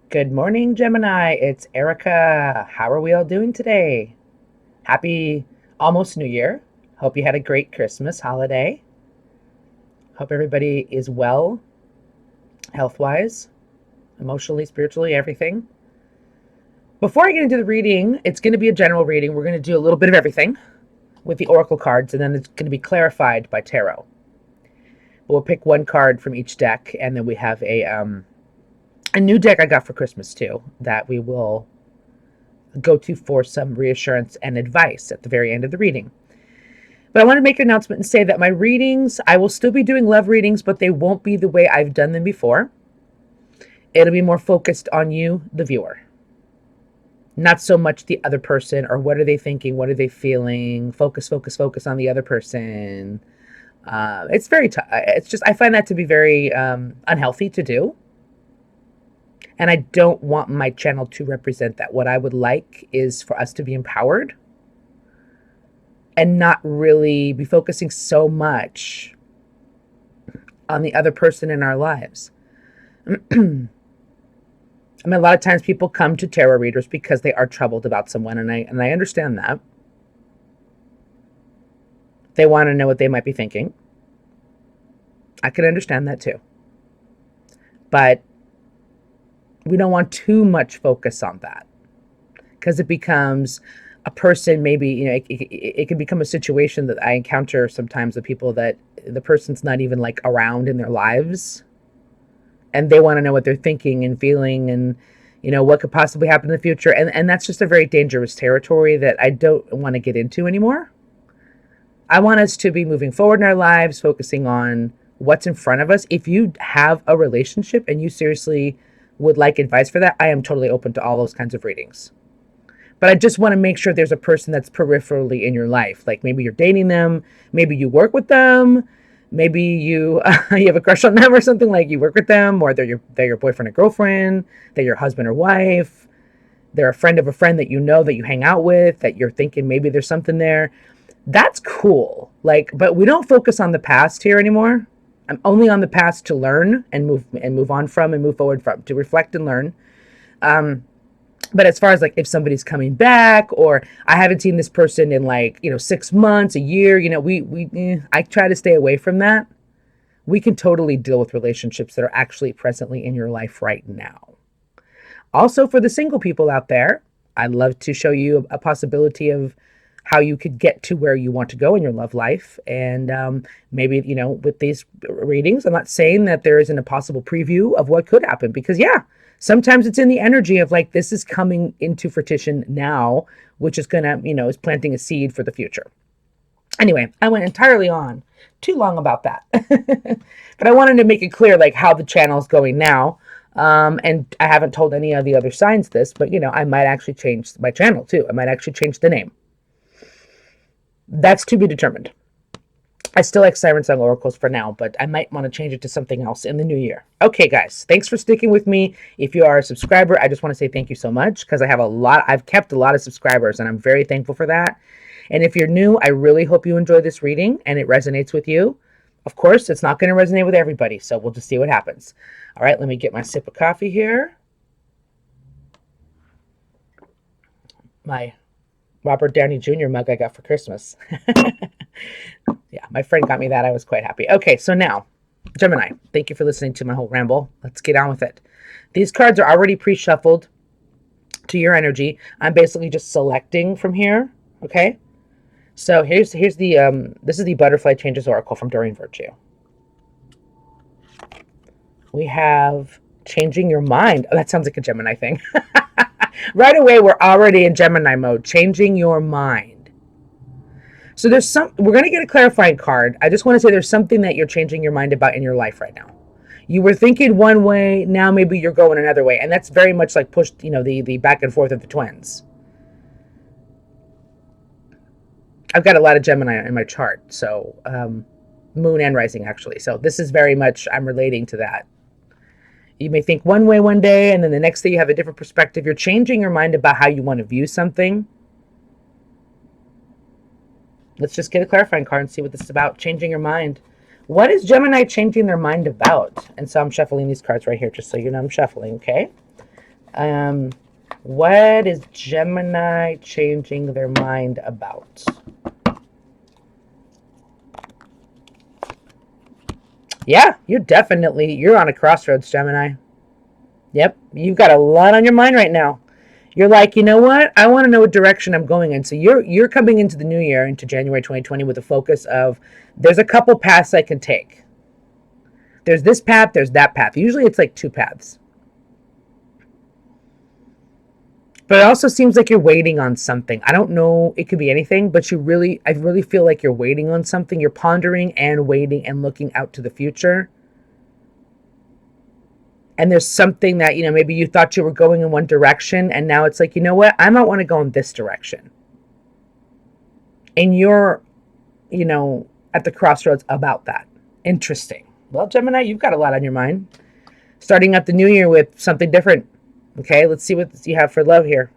Good morning, Gemini. It's Erica. How are we all doing today? Happy almost New Year. Hope you had a great Christmas holiday. Hope everybody is well, health wise, emotionally, spiritually, everything. Before I get into the reading, it's going to be a general reading. We're going to do a little bit of everything with the oracle cards, and then it's going to be clarified by tarot. We'll pick one card from each deck, and then we have a new deck I got for Christmas too that we will go to for some reassurance and advice at the very end of the reading. But I want to make an announcement and say that my readings, I will still be doing love readings, but they won't be the way I've done them before. It'll be more focused on you, the viewer. Not so much the other person or what are they thinking, what are they feeling. Focus on the other person. It's very tough. It's just, I find that to be very unhealthy to do. And I don't want my channel to represent that. What I would like is for us to be empowered and not really be focusing so much on the other person in our lives. I mean, a lot of times people come to tarot readers because they are troubled about someone, and I understand that. They want to know what they might be thinking. I can understand that too. But we don't want too much focus on that because it becomes a person, maybe, it can become a situation that I encounter sometimes with people that the person's not even like around in their lives and they want to know what they're thinking and feeling and, what could possibly happen in the future. And that's just a very dangerous territory that I don't want to get into anymore. I want us to be moving forward in our lives, focusing on what's in front of us. If you have a relationship and you seriously would like advice for that, I am totally open to all those kinds of readings. But I just want to make sure there's a person that's peripherally in your life. Like maybe you're dating them, maybe you work with them, maybe you you have a crush on them or something, like you work with them, or they're your boyfriend or girlfriend, they're your husband or wife, they're a friend of a friend that that you hang out with, that you're thinking maybe there's something there. That's cool. But we don't focus on the past here anymore. I'm only on the past to learn and move on from and move forward from, to reflect and learn. But as far as like if somebody's coming back or I haven't seen this person in 6 months, a year, I try to stay away from that. We can totally deal with relationships that are actually presently in your life right now. Also, for the single people out there, I'd love to show you a possibility of how you could get to where you want to go in your love life. And maybe, with these readings, I'm not saying that there isn't a possible preview of what could happen because, sometimes it's in the energy of like, this is coming into fruition now, which is going to, is planting a seed for the future. Anyway, I went entirely on too long about that. But I wanted to make it clear, like, how the channel is going now. And I haven't told any of the other signs this, but, I might actually change my channel too. I might actually change the name. That's to be determined. I still like Siren Song Oracles for now, but I might want to change it to something else in the new year. Okay, guys, thanks for sticking with me. If you are a subscriber, I just want to say thank you so much because I've kept a lot of subscribers and I'm very thankful for that. And if you're new, I really hope you enjoy this reading and it resonates with you. Of course, it's not going to resonate with everybody, so we'll just see what happens. All right, let me get my sip of coffee here. My Robert Downey Jr. mug I got for Christmas. Yeah, my friend got me that. I was quite happy. Okay, so now, Gemini, thank you for listening to my whole ramble. Let's get on with it. These cards are already pre-shuffled to your energy. I'm basically just selecting from here, okay? So here's the, this is the Butterfly Changes Oracle from Doreen Virtue. We have Changing Your Mind. Oh, that sounds like a Gemini thing. Right away, we're already in Gemini mode. Changing your mind. So we're going to get a clarifying card. I just want to say there's something that you're changing your mind about in your life right now. You were thinking one way, now maybe you're going another way. And that's very much like pushed, the back and forth of the twins. I've got a lot of Gemini in my chart. So moon and rising, actually. So this is very much, I'm relating to that. You may think one way one day, and then the next day you have a different perspective. You're changing your mind about how you want to view something. Let's just get a clarifying card and see what this is about. Changing your mind. What is Gemini changing their mind about? And so I'm shuffling these cards right here, just so you know I'm shuffling, okay? What is Gemini changing their mind about? Yeah, you're on a crossroads, Gemini. Yep, you've got a lot on your mind right now. You're like, you know what? I want to know what direction I'm going in. So you're coming into the new year, into January 2020, with a focus of there's a couple paths I can take. There's this path, there's that path. Usually it's like two paths. But it also seems like you're waiting on something. I don't know, it could be anything, but I really feel like you're waiting on something. You're pondering and waiting and looking out to the future. And there's something that, maybe you thought you were going in one direction, and now it's like, you know what? I might want to go in this direction. And you're, at the crossroads about that. Interesting. Well, Gemini, you've got a lot on your mind. Starting out the new year with something different. Okay, let's see what you have for love here.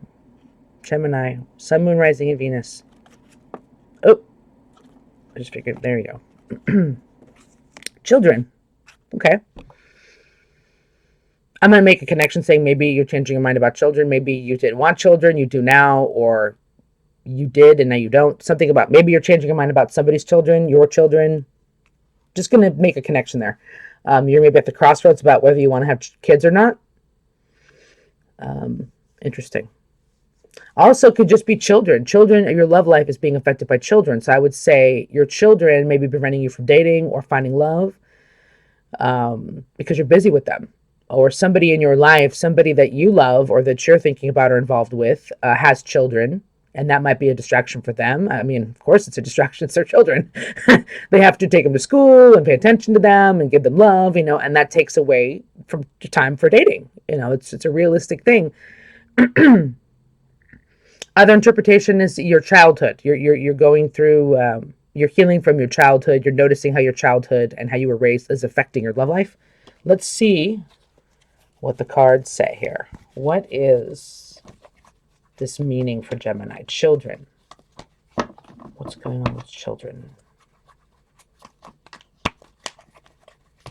Gemini, Sun, Moon, Rising, and Venus. Oh, I just figured. There you go. Children. Okay. I'm going to make a connection saying maybe you're changing your mind about children. Maybe you didn't want children, you do now, or you did and now you don't. Something about maybe you're changing your mind about somebody's children, your children. Just going to make a connection there. You're maybe at the crossroads about whether you want to have kids or not. Interesting. Also, could just be children. Children, your love life is being affected by children. So I would say your children may be preventing you from dating or finding love because you're busy with them. Or somebody in your life, somebody that you love or that you're thinking about or involved with has children, and that might be a distraction for them. I mean, of course, it's a distraction. It's their children. They have to take them to school and pay attention to them and give them love, and that takes away from time for dating. It's a realistic thing. Other interpretation is your childhood. You're going through, you're healing from your childhood. You're noticing how your childhood and how you were raised is affecting your love life. Let's see what the cards say here. What is this meaning for Gemini? Children. What's going on with children?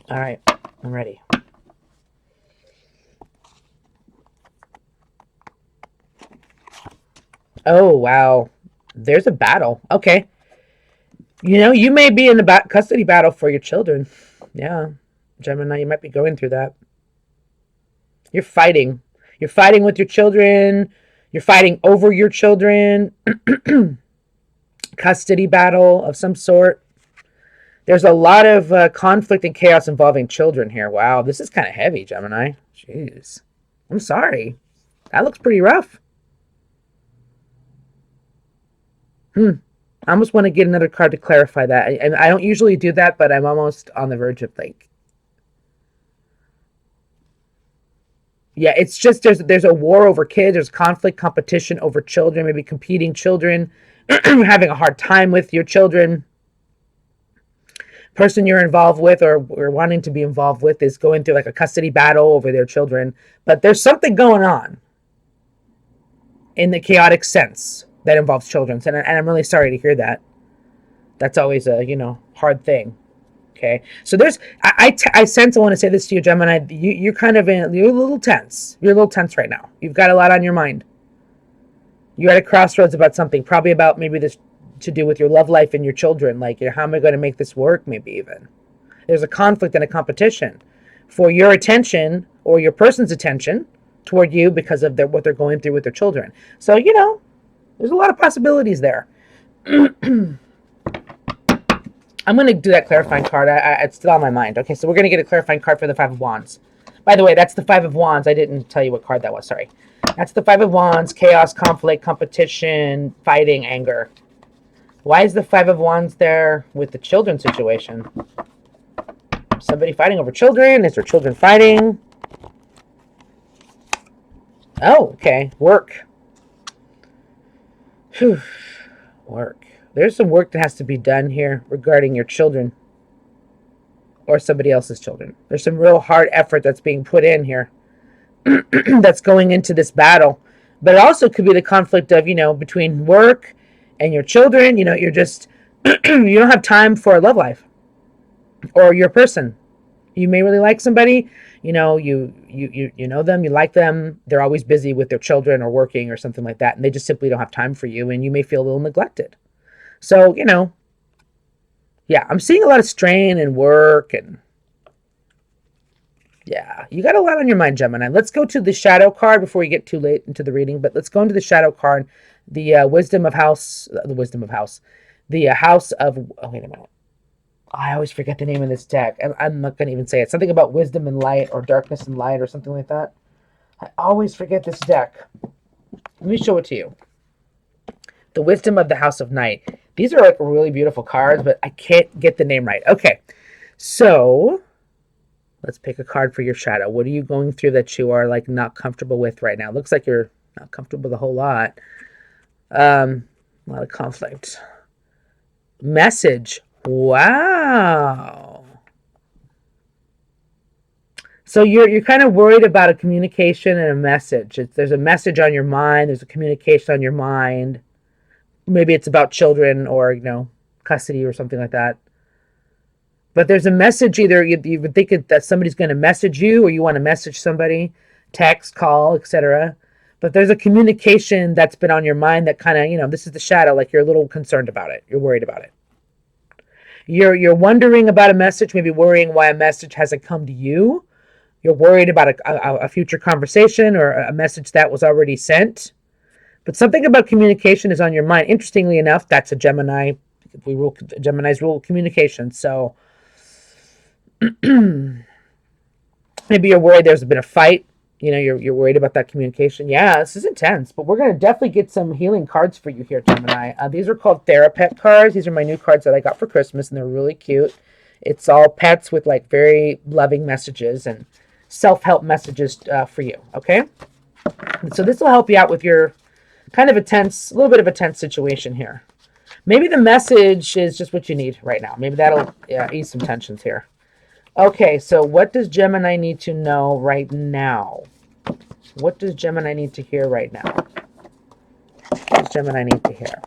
All right, I'm ready. Oh, wow. There's a battle. Okay. You may be in a custody battle for your children. Yeah. Gemini, you might be going through that. You're fighting. You're fighting with your children. You're fighting over your children. Custody battle of some sort. There's a lot of conflict and chaos involving children here. Wow, this is kind of heavy, Gemini. Jeez. I'm sorry. That looks pretty rough. I almost want to get another card to clarify that. And I don't usually do that, but I'm almost on the verge of yeah, it's just there's a war over kids. There's conflict, competition over children, maybe competing children, having a hard time with your children. Person you're involved with or wanting to be involved with is going through like a custody battle over their children. But there's something going on in the chaotic sense that involves children. And I'm really sorry to hear that. That's always a, hard thing. Okay, so I sense, I want to say this to you, Gemini, you're a little tense. You're a little tense right now. You've got a lot on your mind. You're at a crossroads about something, probably about maybe this to do with your love life and your children. Like, how am I going to make this work? Maybe even there's a conflict and a competition for your attention or your person's attention toward you because of what they're going through with their children. So, there's a lot of possibilities there. I'm going to do that clarifying card. It's still on my mind. Okay, so we're going to get a clarifying card for the Five of Wands. By the way, that's the Five of Wands. I didn't tell you what card that was. Sorry. That's the Five of Wands. Chaos, conflict, competition, fighting, anger. Why is the Five of Wands there with the children situation? Somebody fighting over children? Is there children fighting? Oh, okay. Work. Whew. Work. There's some work that has to be done here regarding your children or somebody else's children. There's some real hard effort that's being put in here that's going into this battle. But it also could be the conflict of, between work and your children. You're just, you don't have time for a love life or your person. You may really like somebody. you know, you know them, you like them, they're always busy with their children or working or something like that, and they just simply don't have time for you, and you may feel a little neglected. So, you know, yeah, I'm seeing a lot of strain and work, and yeah, you got a lot on your mind, Gemini. Let's go to the shadow card before we get too late into the reading, but let's go into the shadow card, the wisdom of house, the house of, oh, wait a minute. I always forget the name of this deck. I'm not going to even say it. Something about wisdom and light or darkness and light or something like that. I always forget this deck. Let me show it to you. The wisdom of the house of night. These are like really beautiful cards, but I can't get the name right. Okay, so let's pick a card for your shadow. What are you going through that you are like not comfortable with right now? Looks like you're not comfortable with a whole lot. A lot of conflict. Message. Wow. So you're kind of worried about a communication and a message. There's a message on your mind. There's a communication on your mind. Maybe it's about children or, you know, custody or something like that. But there's a message. Either you would think that somebody's going to message you, or you want to message somebody, text, call, etc. But there's a communication that's been on your mind that kind of, you know, this is the shadow. Like you're a little concerned about it. You're worried about it. You're wondering about a message, maybe worrying why a message hasn't come to you. You're worried about a future conversation or a message that was already sent. But something about communication is on your mind. Interestingly enough, that's a Gemini. Gemini's rule communication. So maybe you're worried there's been a fight. You know, you're worried about that communication. Yeah, this is intense, but we're going to definitely get some healing cards for you here, Gemini. These are called Therapet cards. These are my new cards that I got for Christmas, and they're really cute. It's all pets with like very loving messages and self-help messages for you, okay? So this will help you out with your kind of a little bit of a tense situation here. Maybe the message is just what you need right now. Maybe that'll ease some tensions here. Okay, so what does Gemini need to know right now? What does Gemini need to hear right now? What does Gemini need to hear?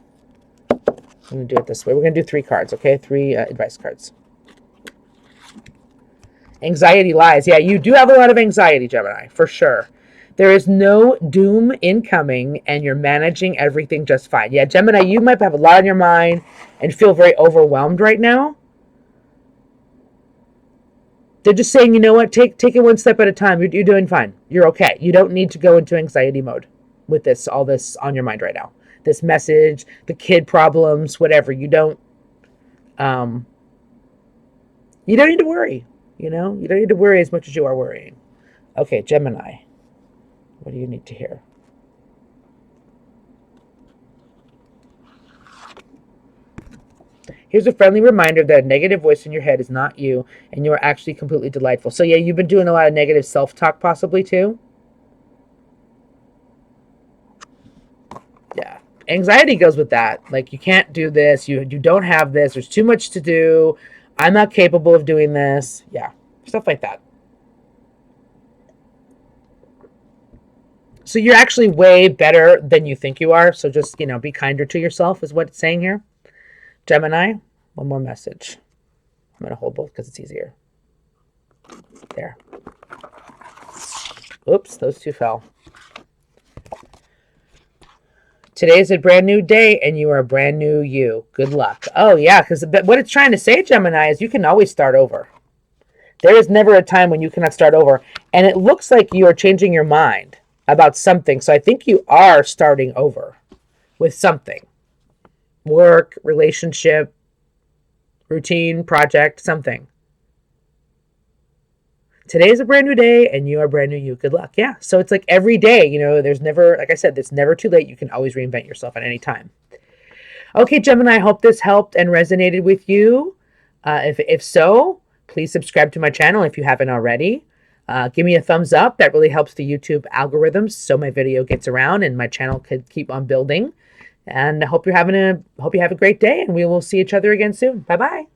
I'm going to do it this way. We're going to do 3 cards, okay? 3 advice cards. Anxiety lies. Yeah, you do have a lot of anxiety, Gemini, for sure. There is no doom incoming, and you're managing everything just fine. Yeah, Gemini, you might have a lot on your mind and feel very overwhelmed right now. They're just saying, you know what, take it one step at a time. You're doing fine. You're okay. You don't need to go into anxiety mode with all this on your mind right now. This message, the kid problems, whatever. You don't need to worry. You know, you don't need to worry as much as you are worrying. Okay, Gemini, what do you need to hear? Here's a friendly reminder that a negative voice in your head is not you, and you're actually completely delightful. So yeah, you've been doing a lot of negative self-talk possibly too. Yeah. Anxiety goes with that. Like, you can't do this. You don't have this. There's too much to do. I'm not capable of doing this. Yeah. Stuff like that. So you're actually way better than you think you are. So just, you know, be kinder to yourself is what it's saying here. Gemini, one more message. I'm going to hold both because it's easier. There. Oops, those 2 fell. Today is a brand new day, and you are a brand new you. Good luck. Oh, yeah, because what it's trying to say, Gemini, is you can always start over. There is never a time when you cannot start over. And it looks like you are changing your mind about something. So I think you are starting over with something. Work, relationship, routine, project, something. Today is a brand new day, and you are brand new you. Good luck. Yeah. So it's like every day, you know, there's never, like I said, it's never too late. You can always reinvent yourself at any time. Okay, Gemini, I hope this helped and resonated with you. If so, please subscribe to my channel if you haven't already. Give me a thumbs up. That really helps the YouTube algorithms so my video gets around and my channel could keep on building. And I hope you have a great day, and we will see each other again soon. Bye-bye.